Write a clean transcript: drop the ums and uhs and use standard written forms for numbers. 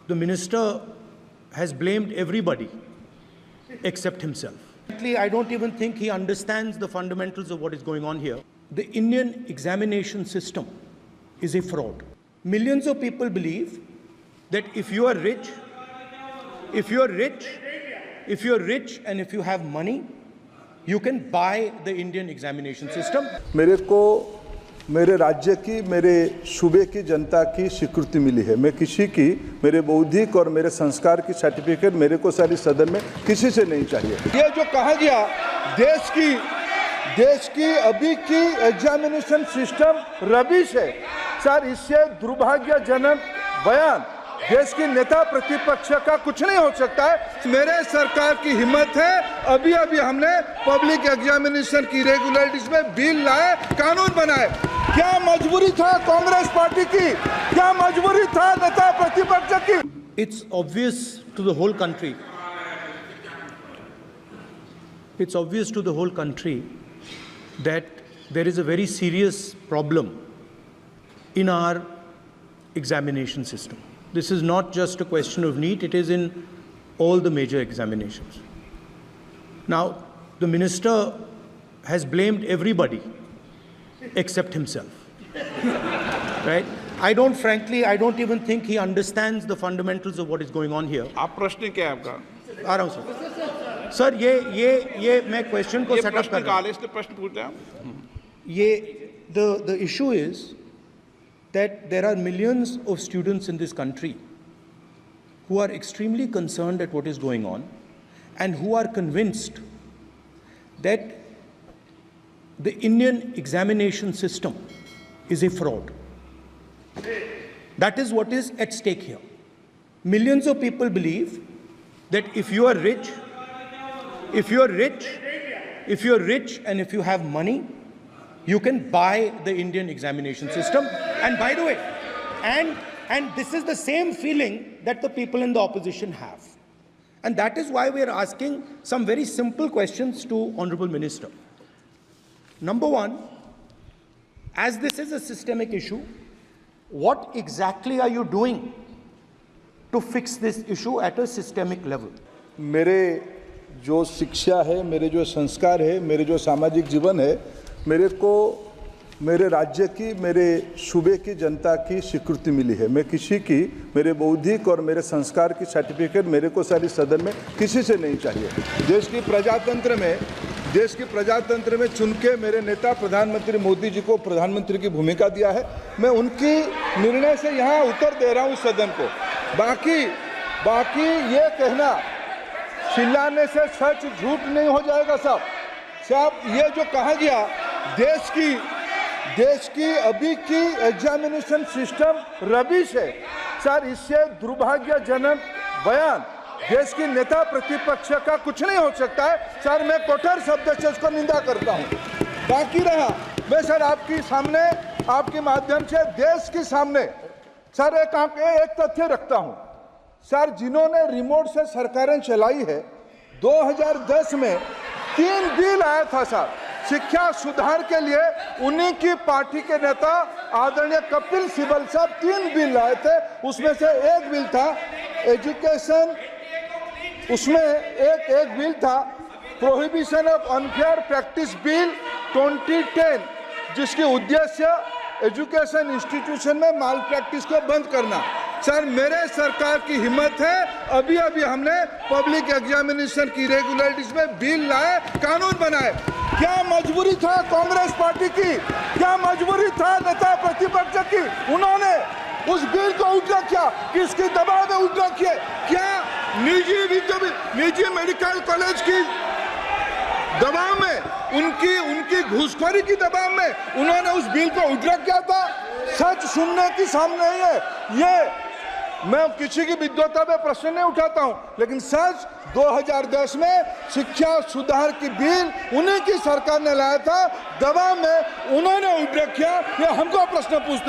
The minister has blamed everybody except himself. Actually, I don't even think he understands the fundamentals of what is going on here. The Indian examination system is a fraud. Millions of people believe that if you are rich and if you have money, you can buy the Indian examination system. मेरे को मेरे राज्य की, मेरे सूबे की जनता की स्वीकृति मिली है। मैं किसी की, मेरे बौद्धिक और मेरे संस्कार की सर्टिफिकेट मेरे को सारी सदन में किसी से नहीं चाहिए। ये जो कहा गया देश की अभी की एग्जामिनेशन सिस्टम रबिश है सर, इससे दुर्भाग्यजनक बयान देश की नेता प्रतिपक्ष का कुछ नहीं हो सकता है। मेरे सरकार की हिम्मत है, अभी हमने पब्लिक एग्जामिनेशन की रेगुलरिटीज में बिल लाए, कानून बनाए। क्या मजबूरी था कांग्रेस पार्टी की? क्या मजबूरी था नेता प्रतिपक्ष की? It's obvious to the whole country. It's obvious to the whole country that there is a very serious problem in our examination system. This is not just a question of NEET, it is in all the major examinations. Now, the minister has blamed everybody except himself. Right? I don't even think he understands the fundamentals of what is going on here. आप प्रश्न क्या है आपका? आ रहा हूं sir. ये मैं question को सेटअप कर रहा हूं। इसलिए प्रश्न पूछ रहे हैं। The issue is that there are millions of students in this country who are extremely concerned at what is going on and who are convinced that the Indian examination system is a fraud. That is what is at stake here. Millions of people believe that if you are rich and if you have money, you can buy the Indian examination system. And by the way, and this is the same feeling that the people in the opposition have. And that is why we are asking some very simple questions to Honorable Minister. Number one, as this is a systemic issue, what exactly are you doing to fix this issue at a systemic level? मेरे जो शिक्षा है, मेरे जो संस्कार है, मेरे जो सामाजिक जीवन है, मेरे को मेरे राज्य की, मेरे सूबे की जनता की स्वीकृति मिली है। मैं किसी की, मेरे बौद्धिक और मेरे संस्कार की सर्टिफिकेट मेरे को सारी सदन में किसी से नहीं चाहिए। देश की प्रजातंत्र में चुन के मेरे नेता प्रधानमंत्री मोदी जी को प्रधानमंत्री की भूमिका दिया है। मैं उनकी निर्णय से यहाँ उत्तर दे रहा हूँ सदन को। बाकी ये कहना चिल्लाने से सच झूठ नहीं हो जाएगा साहब। ये जो कहा गया देश की अभी की एग्जामिनेशन सिस्टम रबिश है सर, इससे दुर्भाग्यजनक बयान देश की नेता प्रतिपक्ष का कुछ नहीं हो सकता है सर। मैं कठोर शब्द से इसको निंदा करता हूं। बाकी रहा, मैं सर आपके सामने, आपके माध्यम से देश के सामने सर एक तथ्य रखता हूं सर। जिन्होंने रिमोट से सरकारें चलाई है, 2010 में 3 बिल आया था सर शिक्षा सुधार के लिए। उन्हीं की पार्टी के नेता आदरणीय कपिल सिब्बल साहब 3 बिल लाए थे। उसमें से एक बिल था एजुकेशन, उसमें एक बिल था prohibition of unfair practice bill 2010, जिसकी उद्देश्य एजुकेशन इंस्टीट्यूशन में माल प्रैक्टिस को बंद करना। सर, मेरे सरकार की हिम्मत है, अभी हमने पब्लिक एग्जामिनेशन की रेगुलरिटीज में बिल लाए, कानून बनाए। क्या मजबूरी था कांग्रेस पार्टी की? क्या मजबूरी था नेता प्रतिपक्ष की? उन्होंने उस बिल को उल्टा किया, किसके दबाव में उल्टा किया? क्या निजी मेडिकल कॉलेज की दबाव में, उनकी घूसखोरी की दबाव में उन्होंने उस बिल को उल्टा किया था? सच सुनने की सामने नहीं है। ये मैं किसी की विद्वता पे प्रश्न नहीं उठाता हूं, लेकिन सच 2010 में शिक्षा सुधार की बिल उन्हीं की सरकार ने लाया था, दबाव में उन्होंने उल्टा किया। ये हमको प्रश्न पूछते